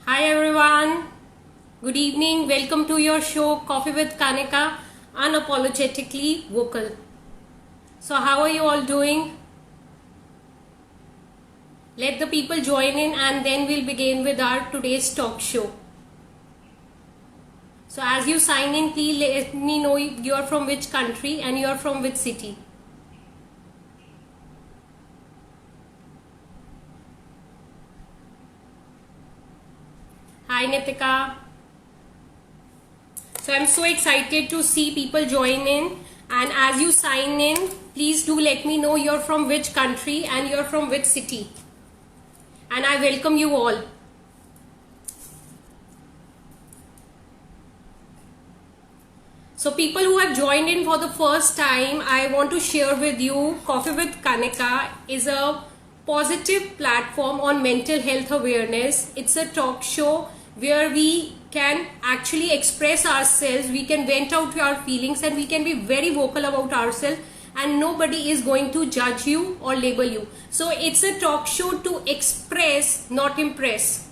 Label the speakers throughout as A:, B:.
A: Hi everyone, good evening. Welcome to your show Coffee with Kanika, unapologetically vocal. So, how are you all doing? Let the people join in and then we'll begin with our today's talk show. So, as you sign in, please let me know you're from which country and you're from which city. Hi Nitika. So, I'm so excited to see people join in. And as you sign in, please do let me know you're from which country and you're from which city. And I welcome you all. So people who have joined in for the first time, I want to share with you Coffee with Kanika is a positive platform on mental health awareness. It's a talk show where we can actually express ourselves, we can vent out our feelings and we can be very vocal about ourselves and nobody is going to judge you or label you. So it's a talk show to express, not impress.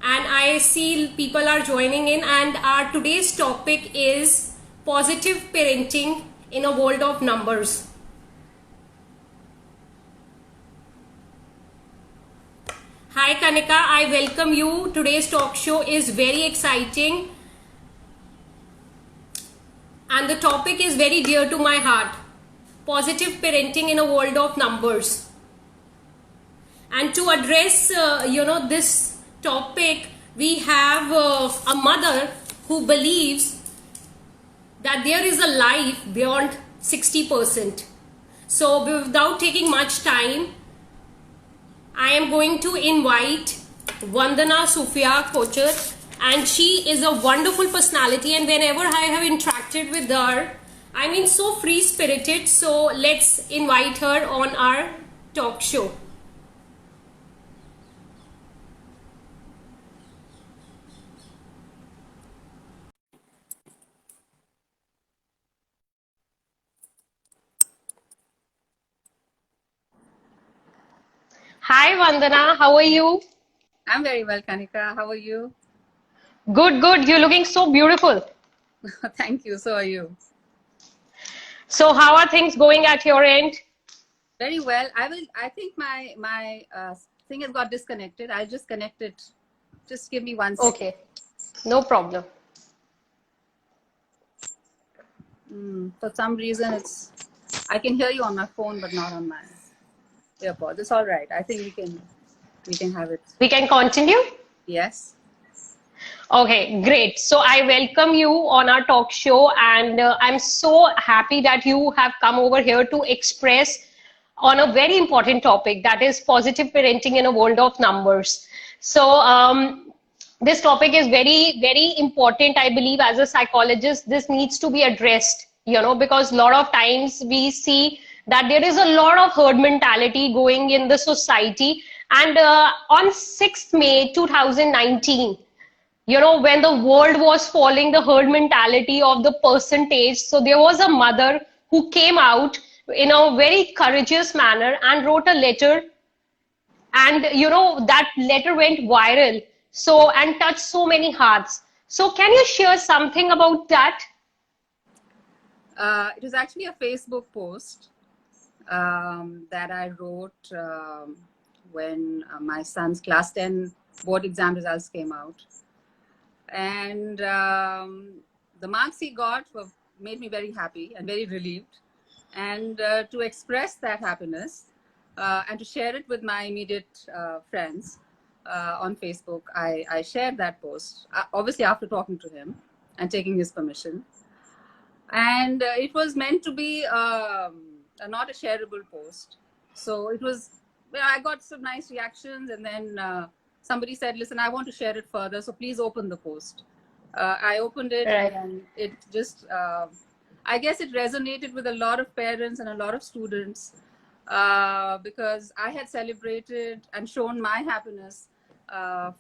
A: And I see people are joining in, and our today's topic is positive parenting in a world of numbers. Hi Kanika, I welcome you. Today's talk show is very exciting and the topic is very dear to my heart. Positive parenting in a world of numbers. And to address this topic, we have a mother who believes that there is a life beyond 60%. So without taking much time, I am going to invite Vandana Sufia Kochar, and she is a wonderful personality, and whenever I have interacted with her, I mean so free spirited. So let's invite her on our talk show. Hi Vandana, how are you?
B: I'm very well, Kanika. How are you?
A: Good, good. You're looking so beautiful.
B: Thank you. So are you.
A: So how are things going at your end?
B: Very well. I think my thing has got disconnected. I'll just connect it. Just give me 1 second.
A: Okay, no problem.
B: For some reason, I can hear you on my phone, but not on my earpods. It's all right. I think we can have it.
A: We can continue.
B: Yes.
A: Okay, great. So I welcome you on our talk show, and I'm so happy that you have come over here to express on a very important topic, that is positive parenting in a world of numbers. So this topic is very, very important. I believe as a psychologist, this needs to be addressed, because a lot of times we see that there is a lot of herd mentality going in the society. And on 6th May 2019, when the world was following the herd mentality of the percentage, so there was a mother who came out in a very courageous manner and wrote a letter, and that letter went viral, so and touched so many hearts. So can you share something about that?
B: It was actually a Facebook post that I wrote when my son's class 10 board exam results came out. And the marks he got made me very happy and very relieved. And to express that happiness and to share it with my immediate friends on Facebook, I shared that post, obviously after talking to him and taking his permission. And it was meant to be not a shareable post. So it was, I got some nice reactions, and then somebody said, listen, I want to share it further, so please open the post. I opened it, and
A: Right.
B: then it just, I guess it resonated with a lot of parents and a lot of students because I had celebrated and shown my happiness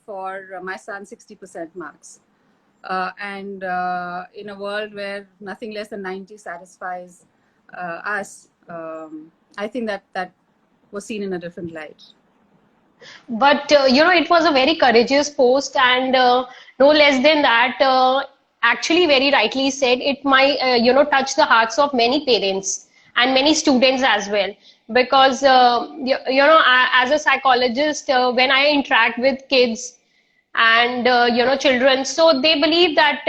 B: for my son's 60% marks. And in a world where nothing less than 90 satisfies us, I think that was seen in a different light.
A: But it was a very courageous post, and no less than that, actually, very rightly said, it might touch the hearts of many parents and many students as well. Because as a psychologist, when I interact with kids and children, so they believe that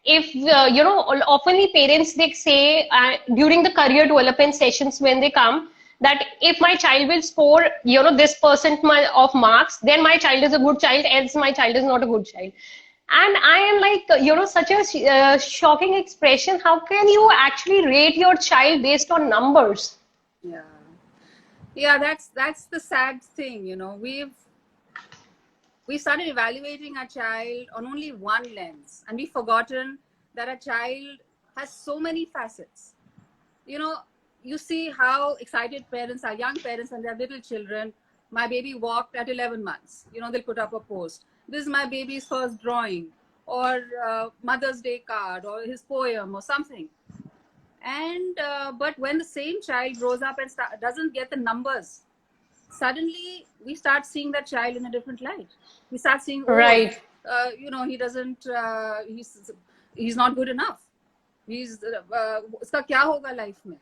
A: if oftenly parents, they say during the career development sessions when they come, that if my child will score this percent of marks, then my child is a good child, else my child is not a good child. And I am like, such a shocking expression. How can you actually rate your child based on numbers?
B: Yeah. Yeah, that's the sad thing, we started evaluating our child on only one lens, and we've forgotten that a child has so many facets. You know, you see how excited parents are, young parents, when they have little children. My baby walked at 11 months. They'll put up a post. This is my baby's first drawing, or Mother's Day card, or his poem, or something. And but when the same child grows up and doesn't get the numbers, suddenly we start seeing that child in a different light. We start seeing,
A: Right.
B: he doesn't, he's not good enough. Uska kya hoga life mein?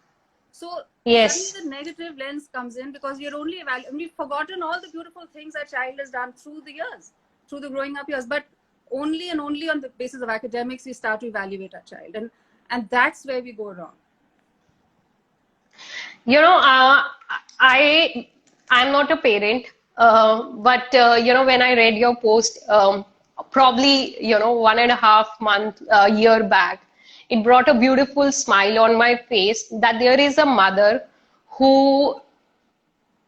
B: So
A: Yes.
B: suddenly the negative lens comes in, because we've forgotten all the beautiful things our child has done through the years, through the growing up years. But only and only on the basis of academics we start to evaluate our child, and that's where we go wrong.
A: I'm not a parent, but when I read your post, probably 1.5 month, year back, it brought a beautiful smile on my face that there is a mother who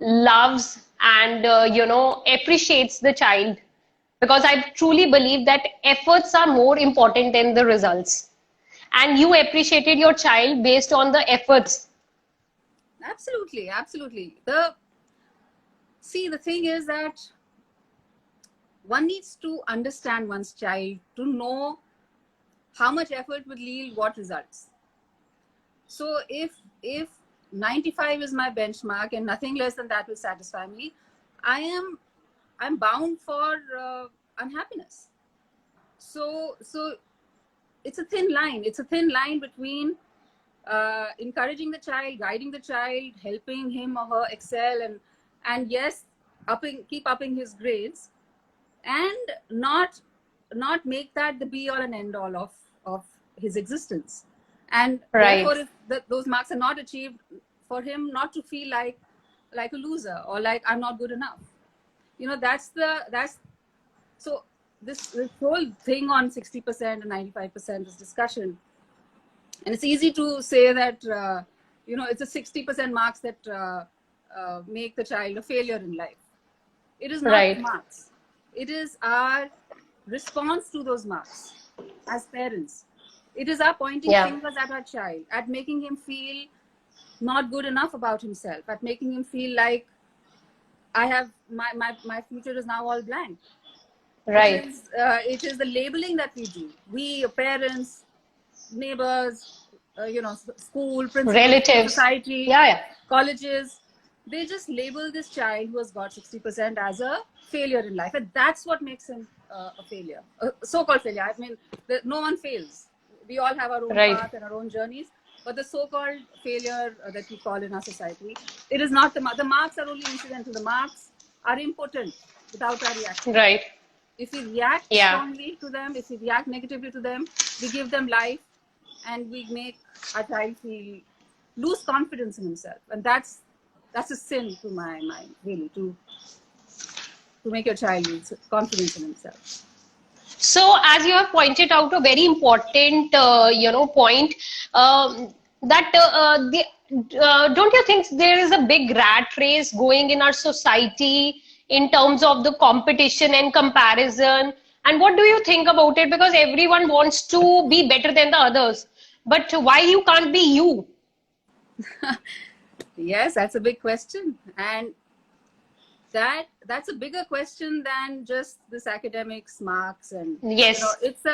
A: loves and appreciates the child, because I truly believe that efforts are more important than the results, and you appreciated your child based on the efforts.
B: Absolutely, absolutely. The thing is that one needs to understand one's child to know how much effort would yield what results. So if 95 is my benchmark and nothing less than that will satisfy me, I'm bound for unhappiness. So it's a thin line. It's a thin line between encouraging the child, guiding the child, helping him or her excel, and yes, keep upping his grades, and not make that the be all and end all of his existence. And
A: Right.
B: therefore, if those marks are not achieved, for him not to feel like a loser, or like I'm not good enough. That's so this whole thing on 60% and 95%, this discussion. And it's easy to say that it's a 60% marks that make the child a failure in life. It is not
A: Right.
B: the marks. It is our response to those marks as parents. It is our pointing
A: Yeah.
B: fingers at our child, at making him feel not good enough about himself, at making him feel like I have my future is now all blank.
A: Right.
B: It is the labeling that we do. We parents, neighbors, school, principals,
A: Relatives.
B: society,
A: Yeah.
B: colleges, they just label this child who has got 60% as a failure in life, and that's what makes him a failure, a so-called failure. I mean, no one fails. We all have our own
A: Right.
B: path and our own journeys, but the so-called failure that we call in our society, it is not the marks are only incidental. The marks are impotent without our reaction.
A: Right.
B: If we react
A: Yeah.
B: strongly to them, if we react negatively to them, we give them life, and we make our child lose confidence in himself, and that's a sin to my mind, really, to make your child lose confidence in himself.
A: So, as you have pointed out, a very important, point, that don't you think there is a big rat race going in our society in terms of the competition and comparison? And what do you think about it? Because everyone wants to be better than the others, but why you can't be you?
B: Yes, that's a big question, and that's a bigger question than just this academics marks. And
A: Yes.
B: it's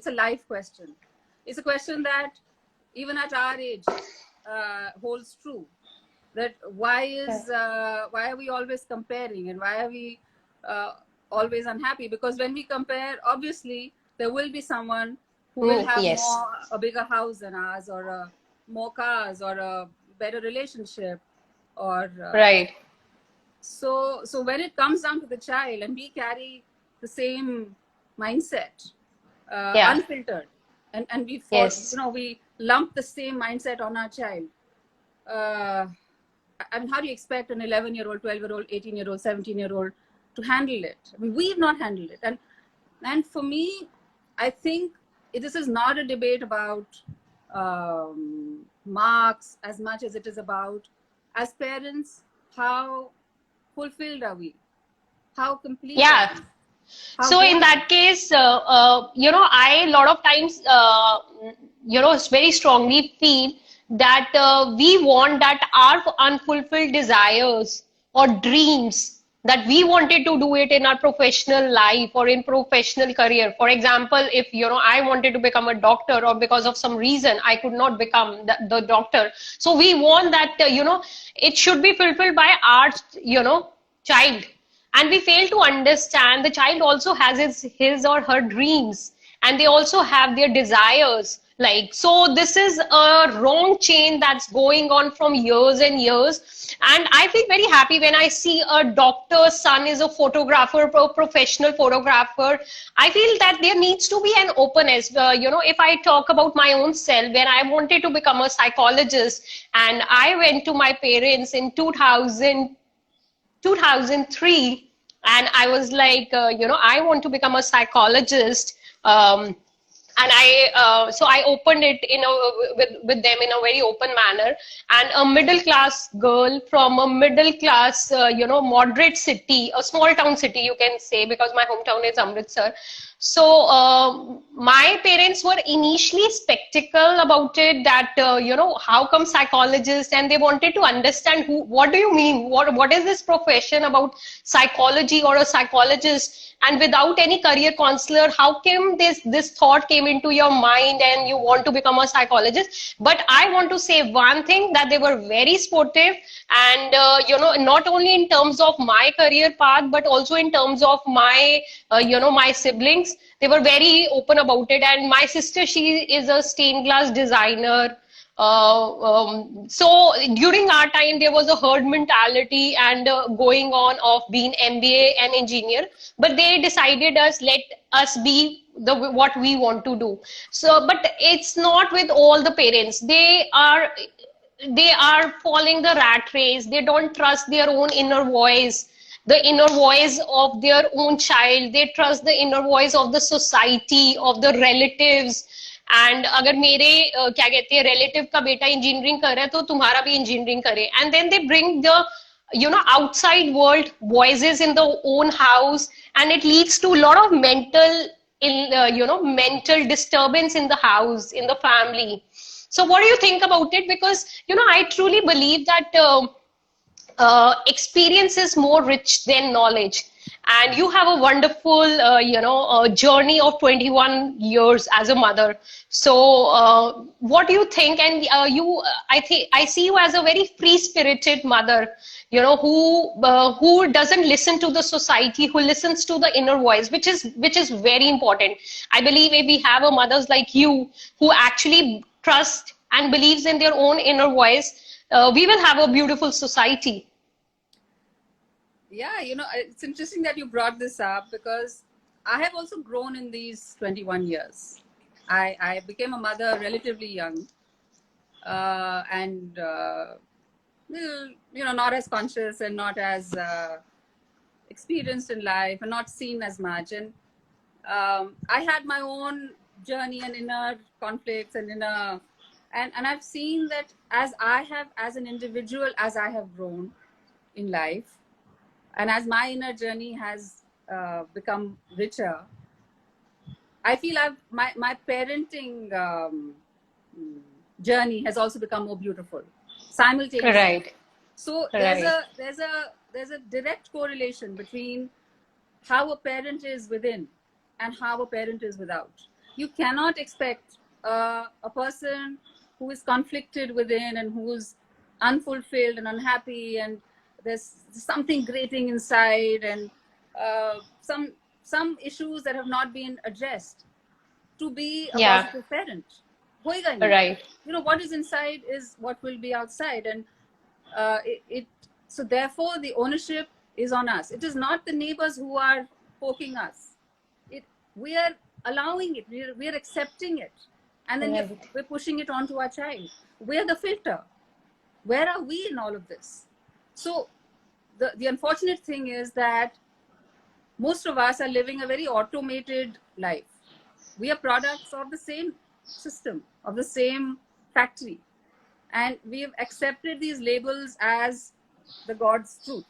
B: a life question. It's a question that even at our age holds true. that why are we always comparing, and why are we always unhappy? Because when we compare, obviously there will be someone who will have
A: Yes.
B: a bigger house than ours, or more cars, or a better relationship, or
A: Right.
B: so when it comes down to the child, and we carry the same mindset,
A: Yeah.
B: unfiltered, and
A: Yes.
B: we lump the same mindset on our child. I mean, how do you expect an 11-year-old, 12-year-old, 18-year-old, 17-year-old to handle it? I mean, we've not handled it. And for me, I think this is not a debate about marks as much as it is about, as parents, how fulfilled are we? How complete are
A: Yeah.
B: we? How
A: So in
B: whole are
A: that case, I a lot of times, very strongly feel that we want that our unfulfilled desires or dreams, that we wanted to do it in our professional life or in professional career. For example, if I wanted to become a doctor, or because of some reason I could not become the doctor, so we want that it should be fulfilled by our child, and we fail to understand the child also has his or her dreams, and they also have their desires. Like, so this is a wrong chain that's going on from years and years. And I feel very happy when I see a doctor's son is a photographer, a professional photographer. I feel that there needs to be an openness. If I talk about my own self, when I wanted to become a psychologist, and I went to my parents in 2003, and I was like, I want to become a psychologist. And I opened it with them in a very open manner. And a middle class girl from a middle class moderate city, a small town city, you can say, because my hometown is Amritsar. So my parents were initially skeptical about it, that how come psychologist, and they wanted to understand what do you mean, what is this profession about psychology or a psychologist, and without any career counselor, how come this thought came into your mind and you want to become a psychologist? But I want to say one thing, that they were very supportive, and not only in terms of my career path, but also in terms of my my siblings. They were very open about it. And my sister, she is a stained glass designer. So during our time, there was a herd mentality and going on of being MBA and engineer, but they decided let us be what we want to do. So, but it's not with all the parents. They are following the rat race. They don't trust their own inner voice, the inner voice of their own child. They trust the inner voice of the society, of the relatives. And अगर मेरे क्या कहते हैं relative का बेटा engineering कर रहा है, तो तुम्हारा भी इंजीनियरिंग करे. And then they bring the outside world voices in the own house, and it leads to a lot of mental disturbance in the house, in the family. So what do you think about it? Because I truly believe that experience is more rich than knowledge, and you have a wonderful journey of 21 years as a mother. So what do you think? And I think I see you as a very free spirited mother, who doesn't listen to the society, who listens to the inner voice, which is very important. I believe if we have a mothers like you, who actually trust and believes in their own inner voice, we will have a beautiful society.
B: Yeah, it's interesting that you brought this up, because I have also grown in these 21 years. I became a mother relatively young, and not as conscious, and not as experienced in life, and not seen as much. And I had my own journey and inner conflicts and and I've seen that as an individual, as I have grown in life, and as my inner journey has become richer, I feel my parenting journey has also become more beautiful simultaneously.
A: Right.
B: So
A: Right.
B: there's a direct correlation between how a parent is within and how a parent is without. You cannot expect a person who is conflicted within, and who's unfulfilled and unhappy, and there's something grating inside, and some issues that have not been addressed. To be a
A: Yeah.
B: positive parent, hoega nahi.
A: Right.
B: What is inside is what will be outside, and so therefore the ownership is on us. It is not the neighbors who are poking us. We are allowing it. We are accepting it, and then
A: Right.
B: we're pushing it onto our child. We're the filter. Where are we in all of this? So the unfortunate thing is that most of us are living a very automated life. We are products of the same system, of the same factory, and we've accepted these labels as the God's truth.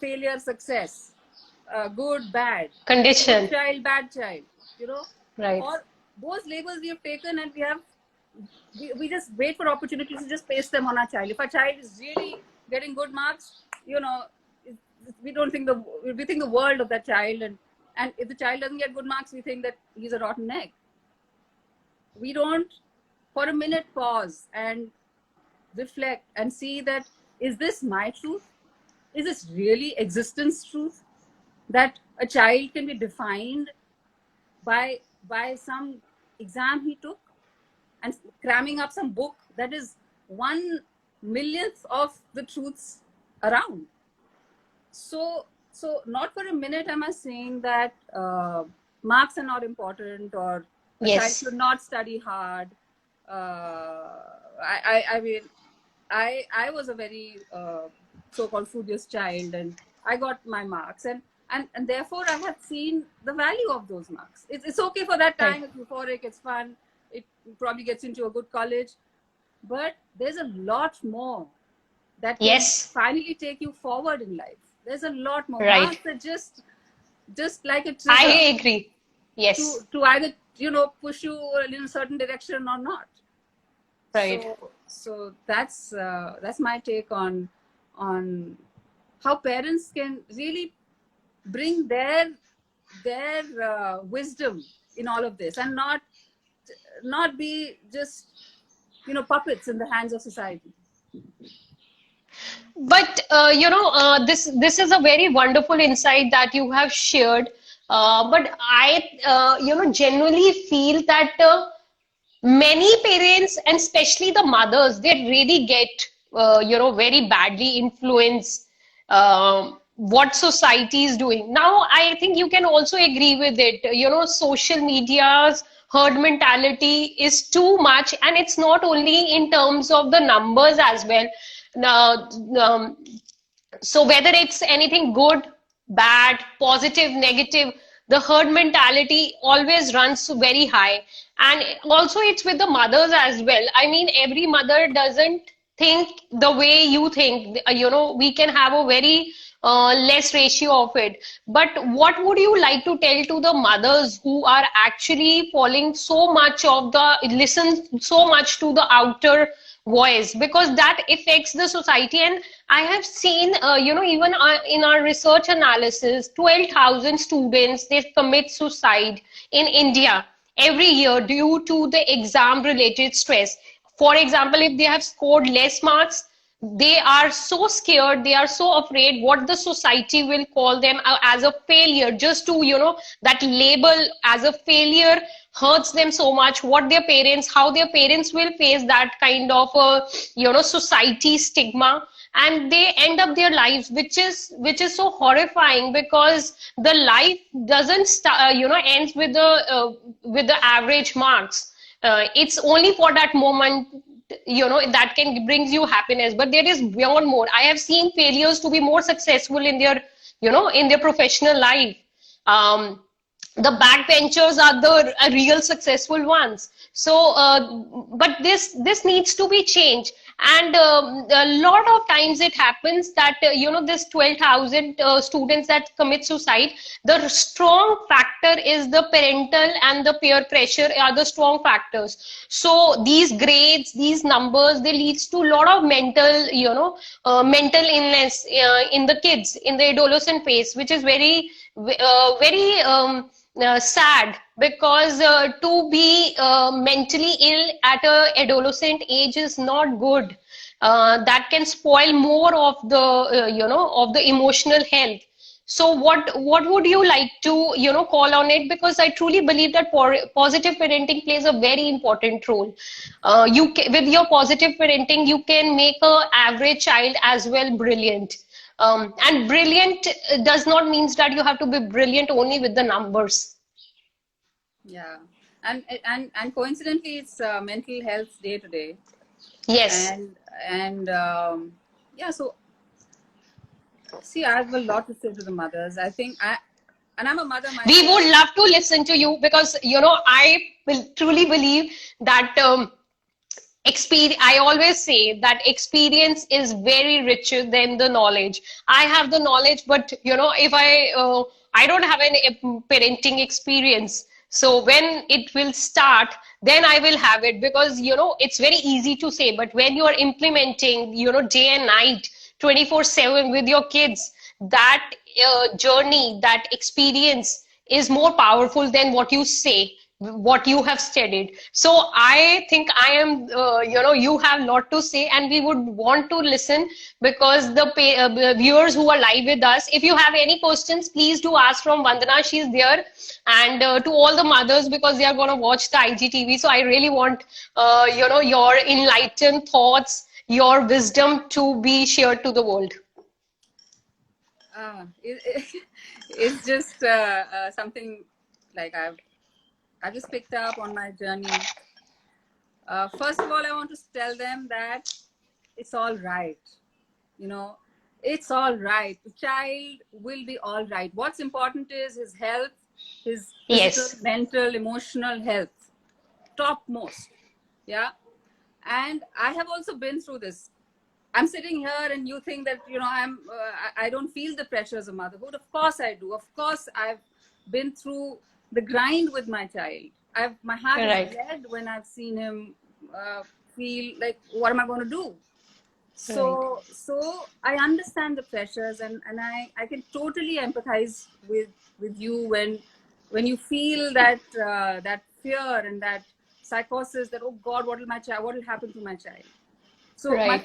B: Failure, success, good, bad,
A: Condition.
B: good child, bad child,
A: Right.
B: or those labels we have taken, and we just wait for opportunities to just paste them on our child. If our child is really getting good marks, we think the world of that child, and if the child doesn't get good marks, we think that he's a rotten egg. We don't for a minute pause and reflect and see that, is this my truth? Is this really existence truth? That a child can be defined by some exam he took and cramming up some book that is 1/1,000,000th of the truths around. So not for a minute am I saying that marks are not important, or a child should not study hard. I mean, I was a very so-called studious child, and I got my marks, and therefore I have seen the value of those marks. It's okay for that time. It's euphoric. It's fun. It probably gets into a good college, but there's a lot more that can finally take you forward in life. There's a lot more. Marks are just like a trigger.
A: I agree. Yes.
B: To either push you in a certain direction or not.
A: Right.
B: So that's my take on how parents can really bring their wisdom in all of this, and not be just puppets in the hands of society.
A: But this is a very wonderful insight that you have shared. But I genuinely feel that many parents, and especially the mothers, they really get very badly influenced what society is doing. Now, I think you can also agree with it. Social media's herd mentality is too much, and it's not only in terms of the numbers as well. So whether it's anything good, bad, positive, negative, the herd mentality always runs very high. And also it's with the mothers as well. I mean, every mother doesn't think the way you think. We can have a very less ratio of it. But what would you like to tell to the mothers who are actually falling listen so much to the outer voice, because that affects the society? And I have seen, even in our research analysis, 12,000 students, they commit suicide in India every year due to the exam related stress. For example, if they have scored less marks, they are so scared, they are so afraid what the society will call them as a failure. Just to, that label as a failure hurts them so much. How their parents will face that kind of society stigma, and they end up their lives, which is so horrifying, because the life doesn't ends with the average marks. It's only for that moment that can brings you happiness, but there is beyond more. I have seen failures to be more successful in their in their professional life. The backbenchers are the real successful ones. So but this needs to be changed. And a lot of times it happens that this 12,000 students that commit suicide, the strong factor is the parental and the peer pressure are the strong factors. So these grades, these numbers, they leads to a lot of mental mental illness in the kids in the adolescent phase, which is very sad, because to be mentally ill at a adolescent age is not good. that can spoil more of the of the emotional health. So what would you like to call on it? Because I truly believe that positive parenting plays a very important role. With your positive parenting, you can make a average child as well brilliant. And brilliant does not means that you have to be brilliant only with the numbers.
B: Yeah, and coincidentally, it's Mental Health Day today,
A: Yes.
B: and yeah. So see, I have a lot to say to the mothers. And I'm a mother
A: We would
B: myself.
A: love to listen to you because I will truly believe that experience. I always say that experience is very richer than the knowledge. I have the knowledge, but if I don't have any parenting experience, so when it will start, then I will have it. Because it's very easy to say, but when you are implementing day and night, 24/7 with your kids, that journey, that experience is more powerful than what you say, what you have studied. So I think I am you have a lot to say, and we would want to listen. Because the viewers who are live with us, if you have any questions, please do ask from Vandana. She's there. And to all the mothers, because they are going to watch the IGTV, so I really want your enlightened thoughts, your wisdom to be shared to the world.
B: It's just something like I've just picked up on my journey. First of all, I want to tell them that it's all right. It's all right. The child will be all right. What's important is his health, his physical,
A: Yes.
B: mental, emotional health, topmost. Yeah. And I have also been through this. I'm sitting here and you think that, I don't feel the pressures of motherhood. Of course I do. Of course I've been through the grind with my child. My heart is bled when I've seen him feel like, what am I going to do? So I understand the pressures, and I can totally empathize with you when you feel that that fear and that psychosis that, oh God, what will happen to my child? So my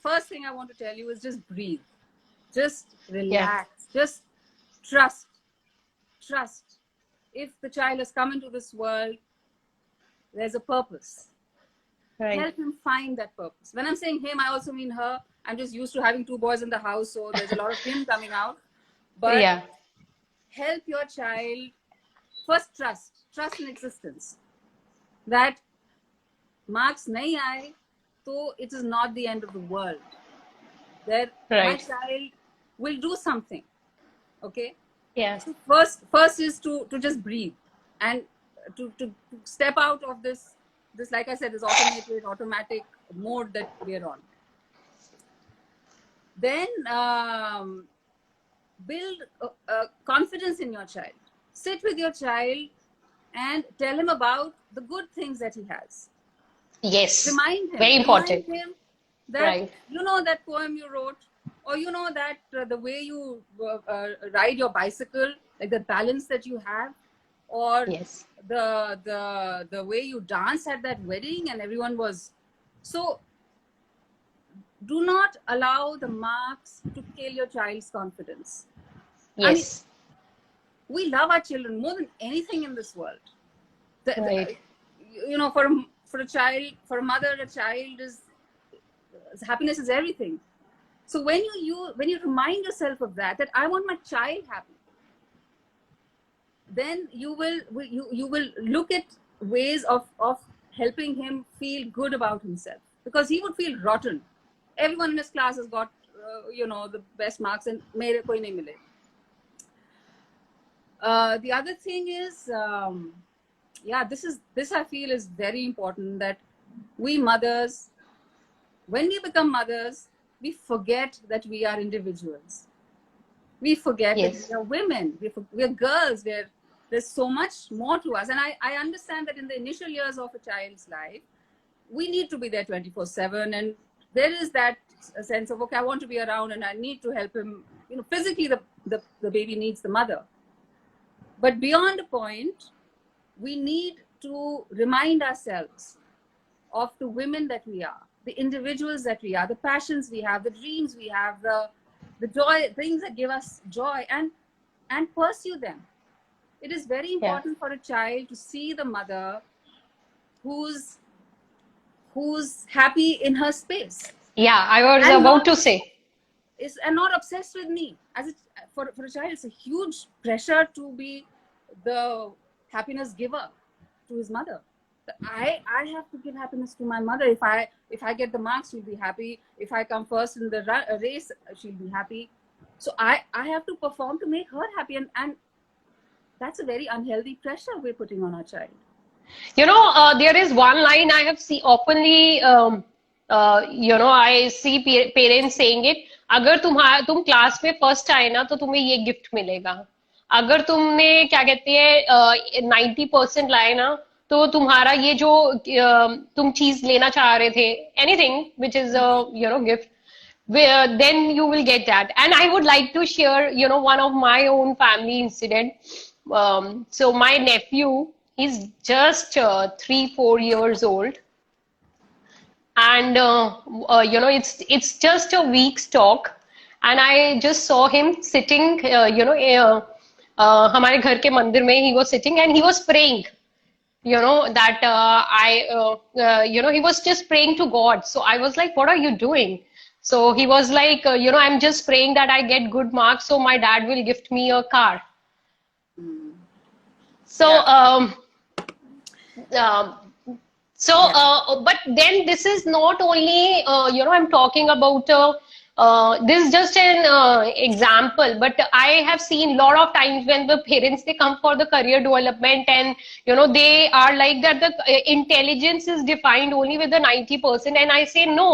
B: first thing I want to tell you is just breathe, just relax, just trust. If the child has come into this world, there's a purpose. Help him find that purpose. When I'm saying him, I also mean her. I'm just used to having 2 boys in the house, so there's a lot of him coming out. But help your child first. Trust in existence. That marks nahi aaye, so it is not the end of the world. That my child will do something. Okay.
A: Yeah.
B: So first is to just breathe and to step out of this, like I said, this automatic mode that we're on. Then build confidence in your child. Sit with your child and tell him about the good things that he has.
A: Yes.
B: Remind him.
A: Very important.
B: Remind him that that poem you wrote, or that the way you ride your bicycle, like the balance that you have, or the way you dance at that wedding and everyone was. So do not allow the marks to kill your child's confidence.
A: Yes.
B: I mean, we love our children more than anything in this world. For a child, for a mother, a child is happiness is everything. So when you remind yourself of that I want my child happy, then you will look at ways of helping him feel good about himself, because he would feel rotten. Everyone in his class has got the best marks and mere koi nahi mile. The other thing is this I feel is very important, that we mothers, when we become mothers, we forget that we are individuals. We forget that we are women. We are girls. There's so much more to us. And I understand that in the initial years of a child's life, we need to be there 24/7. And there is that sense of, okay, I want to be around and I need to help him. Physically, the baby needs the mother. But beyond a point, we need to remind ourselves of the women that we are. the individuals that we are, the passions we have, the dreams we have, the joy, things that give us joy, and pursue them. It is very
A: Yeah.
B: important for a child to see the mother who's happy in her space.
A: Yeah, I was
B: And
A: about
B: not
A: to say.
B: and not obsessed with me. For a child, it's a huge pressure to be the happiness giver to his mother. I have to give happiness to my mother. If I get the marks, she'll be happy. If I come first in the race, she'll be happy. So I have to perform to make her happy, and that's a very unhealthy pressure we're putting on our child.
A: You know, there is one line I have see openly, you know, I see parents saying it. अगर तुम class में first आए ना तो तुम्हें ये gift मिलेगा. अगर तुमने क्या कहते हैं 90% लाए ना तो तुम्हारा ये जो तुम चीज लेना चाह रहे थे, anything which is you know gift, then you will get that. And I would like to share, you know, one of my own family incident. So my nephew, he's just 3-4 years old, and you know, it's just a week's talk, and I just saw him sitting, you know, हमारे घर के मंदिर में he was sitting and he was praying. You know that you know, he was just praying to God. So I was like, what are you doing? So he was like, you know, I'm just praying that I get good marks so my dad will gift me a car. So
B: Yeah.
A: um, so
B: Yeah.
A: but then this is not only you know, I'm talking about this is just an example, but I have seen a lot of times when the parents, they come for the career development, and you know, they are like that the intelligence is defined only with the 90%, and I say no.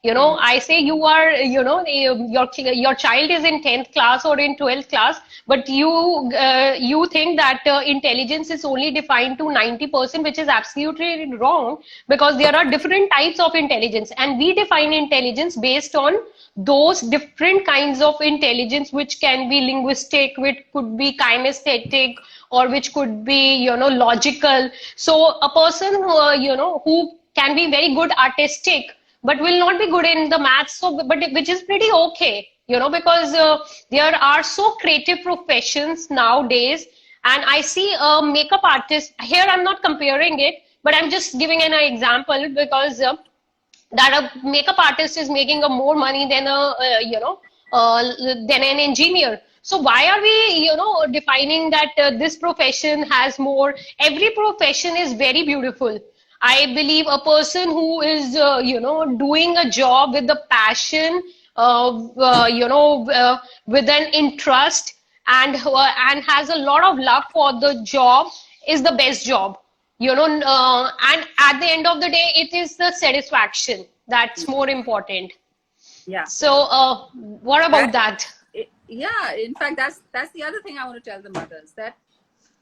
A: You know, I say you are, you know, your child is in 10th class or in 12th class, but you think that intelligence is only defined to 90%, which is absolutely wrong, because there are different types of intelligence, and we define intelligence based on those different kinds of intelligence, which can be linguistic, which could be kinesthetic, or which could be, you know, logical. So a person who, you know, who can be very good artistic but will not be good in the maths, so but which is pretty okay, you know, because there are so creative professions nowadays. And I see a makeup artist here, I'm not comparing it, but I'm just giving an example, because that a makeup artist is making a more money than a you know, than an engineer. So why are we, you know, defining that this profession has more? Every profession is very beautiful. I believe a person who is you know, doing a job with the passion, you know, with an interest, and has a lot of love for the job, is the best job, you know. And at the end of the day, it is the satisfaction that's more important.
B: Yeah.
A: So what about
B: That,
A: that?
B: yeah. In fact, that's the other thing I want to tell the mothers, that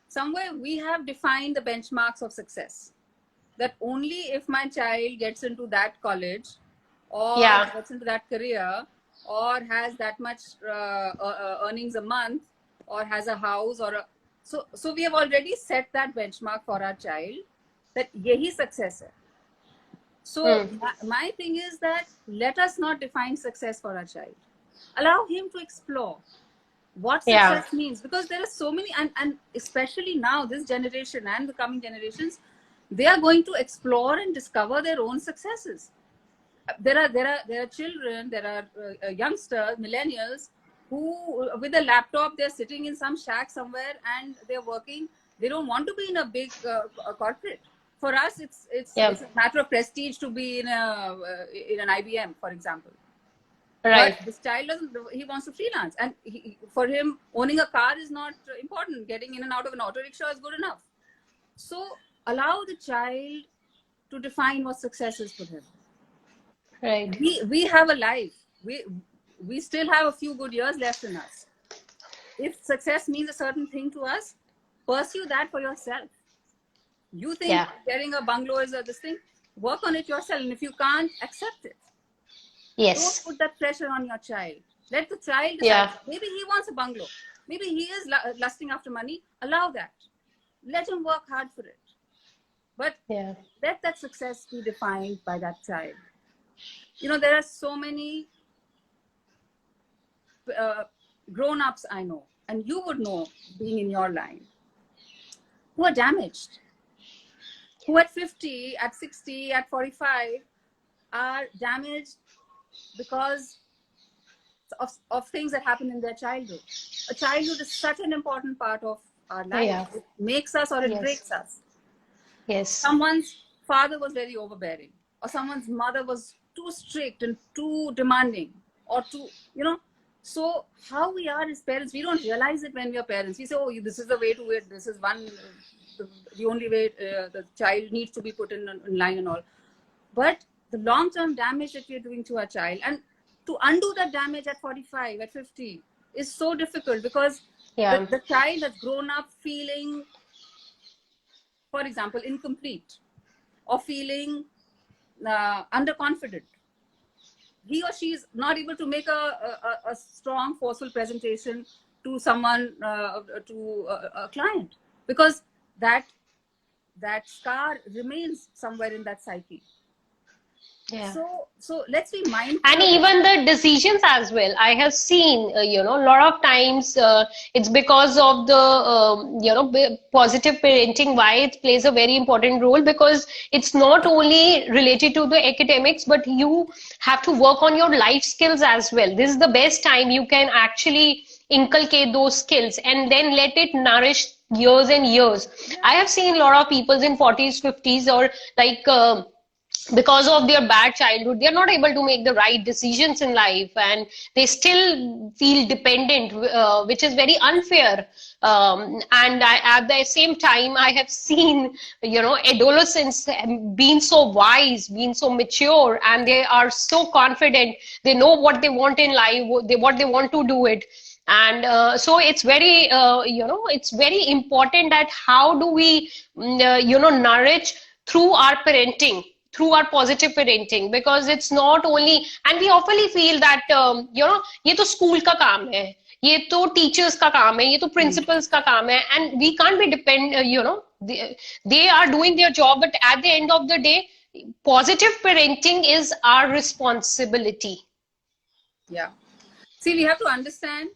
B: somewhere we have defined the benchmarks of success. That only if my child gets into that college, or
A: Yeah.
B: gets into that career, or has that much earnings a month, or has a house, or a, so we have already set that benchmark for our child, that yehi success hai. So my thing is that let us not define success for our child. Allow him to explore what
A: Yeah.
B: success means, because there are so many, and especially now, this generation and the coming generations, they are going to explore and discover their own successes. There are children, there are youngsters, millennials, who with a laptop, they're sitting in some shack somewhere and they're working. They don't want to be in a big corporate. For us, it's a matter of prestige to be in an IBM, for example.
A: Right.
B: But this child doesn't. He wants to freelance, and for him, owning a car is not important. Getting in and out of an auto rickshaw is good enough. So allow the child to define what success is for him.
A: Right.
B: We have a life. We still have a few good years left in us. If success means a certain thing to us, pursue that for yourself. You think getting a bungalow is this thing? Work on it yourself, and if you can't, accept it.
A: Yes.
B: Don't put that pressure on your child. Let the child decide. Maybe he wants a bungalow. Maybe he is lusting after money. Allow that. Let him work hard for it. But let that success be defined by that child. You know, there are so many grown-ups I know, and you would know, being in your line, who are damaged, who at 50, at 60, at 45 are damaged because of things that happen in their childhood. A childhood is such an important part of our life.
A: Yeah.
B: It makes us or it
A: Yes.
B: breaks us.
A: Yes.
B: Someone's father was very overbearing, or someone's mother was too strict and too demanding, or too, you know. So how we are as parents, we don't realize it when we are parents. We say, oh, this is the way to it. This is the only way the child needs to be put in line and all. But the long-term damage that we are doing to our child, and to undo that damage at 45, at 50, is so difficult, because
A: Yeah.
B: the child has grown up feeling, for example, incomplete, or feeling underconfident. He or she is not able to make a strong, forceful presentation to someone, to a client, because that scar remains somewhere in that psyche.
A: Yeah.
B: So let's be mindful.
A: And even the decisions as well. I have seen, a lot of times it's because of the, positive parenting, why it plays a very important role, because it's not only related to the academics, but you have to work on your life skills as well. This is the best time you can actually inculcate those skills and then let it nourish years and years. I have seen a lot of people in 40s, 50s, or like, because of their bad childhood, they're not able to make the right decisions in life, and they still feel dependent, which is very unfair. And at the same time, I have seen, adolescents being so wise, being so mature, and they are so confident. They know what they want in life, what they want to do it. And so it's very, it's very important that how do we, nourish through our parenting, through our positive parenting, because it's not only, and we often feel that, ये तो school का काम है, ये तो teachers का काम है, ये तो principals का काम है, and we can't be they are doing their job, but at the end of the day, positive parenting is our responsibility.
B: Yeah. See, we have to understand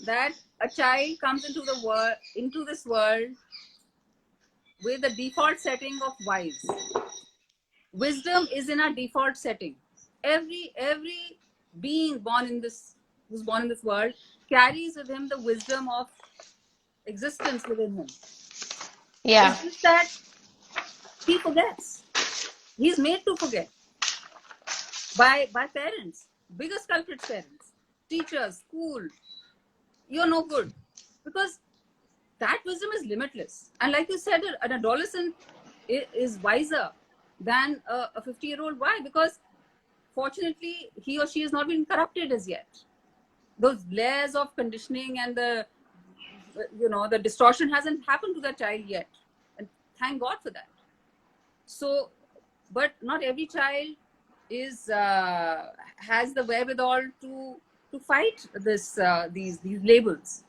B: that a child comes into this world with the default setting of wise. Wisdom is in our default setting. Every being who's born in this world carries with him the wisdom of existence within him.
A: Yeah.
B: It's just that he forgets. He's made to forget by parents, biggest culprits, parents, teachers, school. You're no good, because that wisdom is limitless. And like you said, an adolescent is wiser than a 50-year-old. Why? Because fortunately he or she has not been corrupted as yet. Those layers of conditioning and the distortion hasn't happened to that child yet, and thank God for that. So, but not every child has the wherewithal to fight these labels.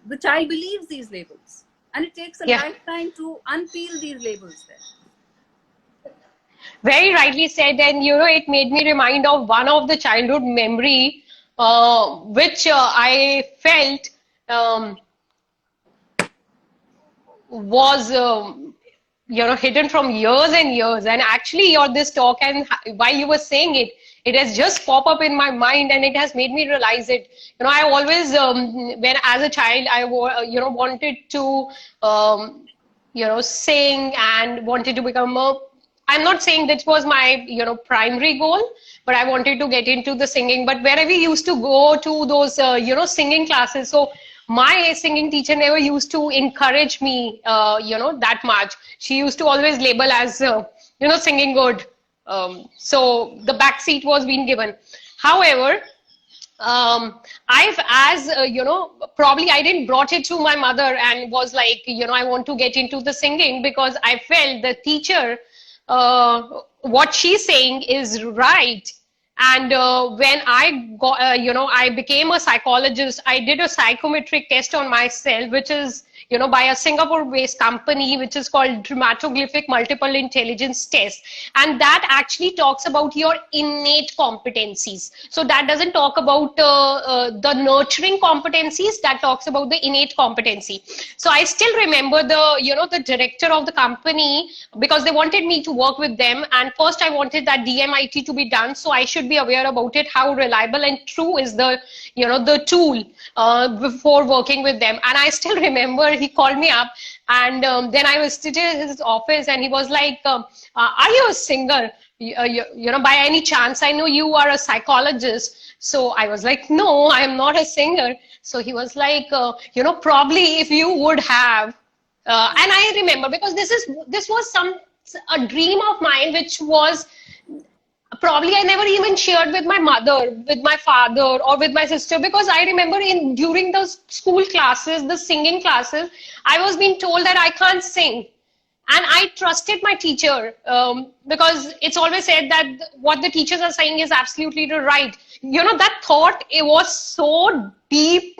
B: The child believes these labels, and it takes a lifetime to unpeel these labels then.
A: Very rightly said, and it made me remind of one of the childhood memory, which I felt was hidden from years and years. And actually, this talk, and while you were saying it, it has just popped up in my mind, and it has made me realize it. I always, when as a child, I wanted to sing and wanted to become a. I'm not saying that was my, primary goal, but I wanted to get into the singing. But wherever we used to go to those, singing classes, so my singing teacher never used to encourage me, that much. She used to always label as, singing good. So the back seat was being given. However, probably I didn't brought it to my mother and was like, I want to get into the singing, because I felt the teacher, what she's saying is right. And when I got, I became a psychologist, I did a psychometric test on myself, which is, by a Singapore-based company, which is called Dermatoglyphic Multiple Intelligence Test. And that actually talks about your innate competencies. So that doesn't talk about the nurturing competencies, that talks about the innate competency. So I still remember the director of the company, because they wanted me to work with them. And first I wanted that DMIT to be done. So I should be aware about it, how reliable and true is the tool before working with them. And I still remember he called me up, and then I visited his office, and he was like, are you a singer? By any chance, I know you are a psychologist. So I was like, no, I am not a singer. So he was like, probably if you would have, and I remember, because this was a dream of mine, which was probably I never even shared with my mother, with my father, or with my sister, because I remember during the school classes, the singing classes, I was being told that I can't sing. And I trusted my teacher, because it's always said that what the teachers are saying is absolutely right. That thought, it was so deep,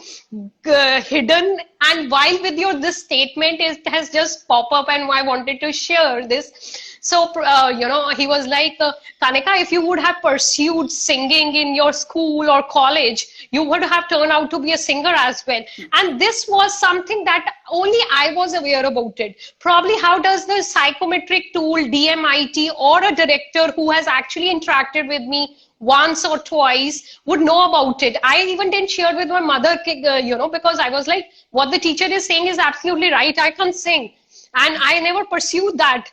A: hidden, and while with this statement, it has just popped up, and I wanted to share this. So, he was like, Kanika, if you would have pursued singing in your school or college, you would have turned out to be a singer as well. And this was something that only I was aware about it. Probably how does the psychometric tool, DMIT, or a director who has actually interacted with me once or twice would know about it. I even didn't share with my mother, because I was like, what the teacher is saying is absolutely right. I can't sing. And I never pursued that.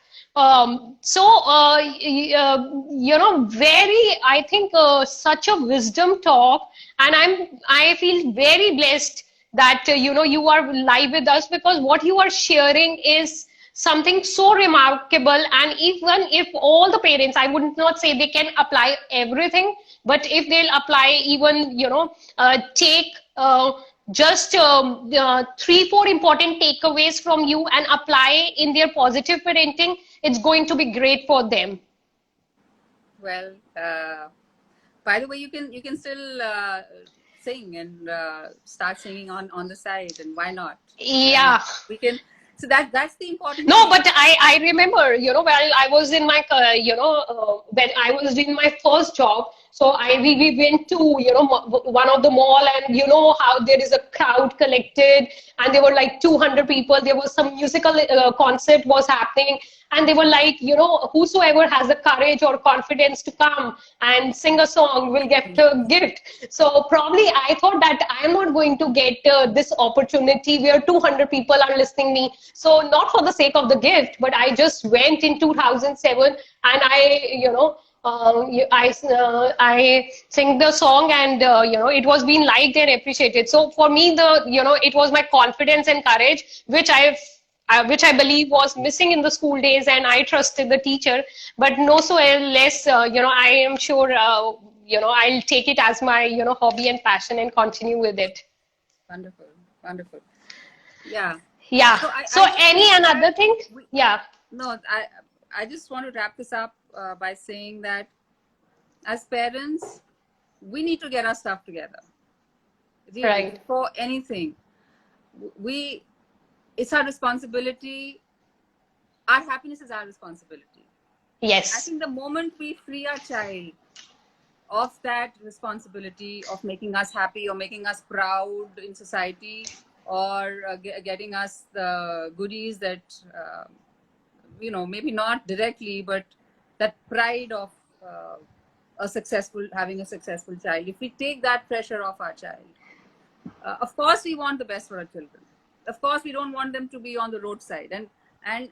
A: Very, I think, such a wisdom talk, and I feel very blessed that you are live with us, because what you are sharing is something so remarkable. And even if all the parents, I would not say they can apply everything, but if they'll apply even, take just 3-4 important takeaways from you and apply in their positive parenting, it's going to be great for them.
B: Well, by the way, you can still sing and start singing on the side, and why not?
A: Yeah,
B: we can. So that's the important
A: no,
B: thing.
A: but I remember, while I was in my, when I was doing my first job, so we went to, one of the mall, and how there is a crowd collected, and there were like 200 people. There was some musical concert was happening, and they were like, whosoever has the courage or confidence to come and sing a song will get a gift. So probably I thought that I am not going to get this opportunity where 200 people are listening me. So not for the sake of the gift, but I just went in 2007, and I sing the song, and it was being liked and appreciated. So for me, it was my confidence and courage, which I believe was missing in the school days, and I trusted the teacher. But no so less, I am sure, I'll take it as my, hobby and passion, and continue with it.
B: Wonderful, wonderful. Yeah.
A: Yeah. So any another thing? Yeah.
B: No, I just want to wrap this up by saying that as parents, we need to get our stuff together. Really,
A: right.
B: For anything, it's our responsibility. Our happiness is our responsibility.
A: Yes.
B: I think the moment we free our child of that responsibility of making us happy or making us proud in society, or getting us the goodies that, maybe not directly, but that pride of having a successful child. If we take that pressure off our child, of course we want the best for our children. Of course we don't want them to be on the roadside, and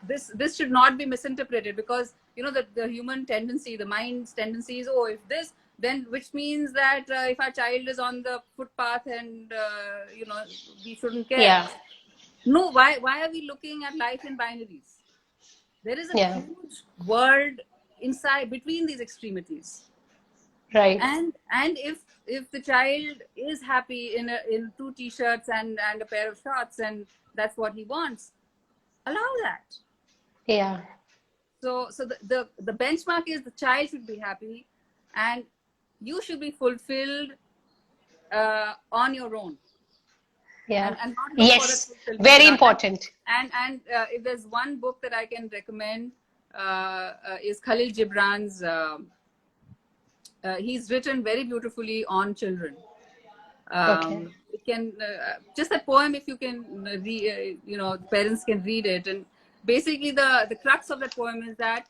B: this should not be misinterpreted, because the human tendency, the mind's tendency is, if this, then which means that if our child is on the footpath and we shouldn't care.
A: Yeah.
B: No, why are we looking at life in binaries? There is a huge world inside between these extremities.
A: Right.
B: And if the child is happy in 2 t-shirts and a pair of shorts, and that's what he wants, allow that.
A: Yeah.
B: So the benchmark is the child should be happy, and you should be fulfilled on your own.
A: Yeah.
B: and not look for the
A: Yes.
B: filter.
A: Very important.
B: And if there's one book that I can recommend, is Khalil Gibran's. He's written very beautifully on children.
A: Okay.
B: It can just a poem, if you can parents can read it, and basically the crux of the poem is that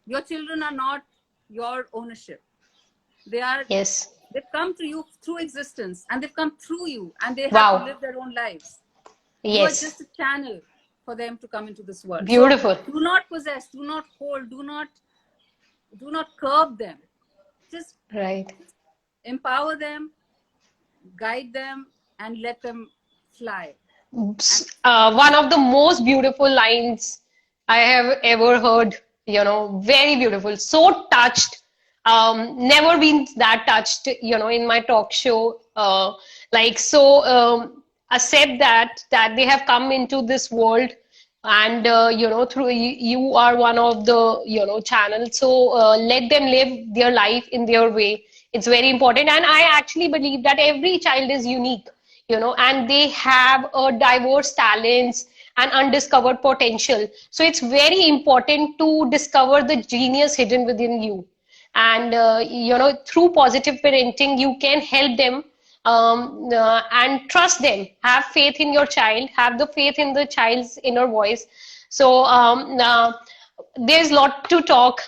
B: your children are not your ownership.
A: Yes.
B: They've come to you through existence, and they've come through you, and they have to
A: Wow.
B: live their own lives. You are
A: Yes.
B: just a channel for them to come into this world. So
A: Beautiful.
B: do not possess, do not hold, do not curb them. Just
A: Right.
B: empower them, guide them, and let them fly. And
A: One of the most beautiful lines I have ever heard, very beautiful. So touched. Never been that touched, in my talk show. Accept that they have come into this world, and through you are one of the channels. So let them live their life in their way. It's very important, and I actually believe that every child is unique, and they have a diverse talents and undiscovered potential. So it's very important to discover the genius hidden within you. And, through positive parenting, you can help them, and trust them. Have faith in your child, have the faith in the child's inner voice. So there's a lot to talk,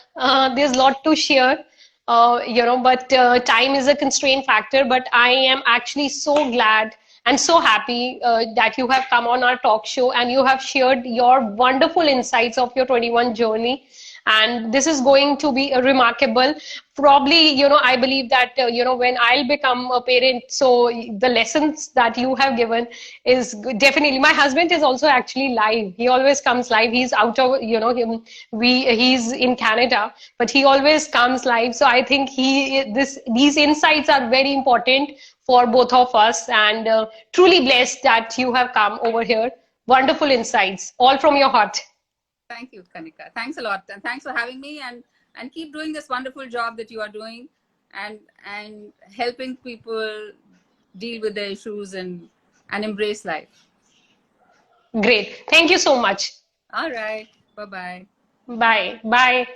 A: there's a lot to share, but time is a constraint factor. But I am actually so glad and so happy that you have come on our talk show and you have shared your wonderful insights of your 21 journey. And this is going to be a remarkable. Probably, I believe that, when I'll become a parent, so the lessons that you have given is definitely. My husband is also actually live. He always comes live. He's out of, he's in Canada, but he always comes live. So I think these insights are very important for both of us, and truly blessed that you have come over here. Wonderful insights, all from your heart.
B: thank you, Kanika. Thanks a lot, and thanks for having me. And keep doing this wonderful job that you are doing, and helping people deal with their issues and embrace life.
A: Great. Thank you so much.
B: All right. Bye bye.
A: Bye. Bye.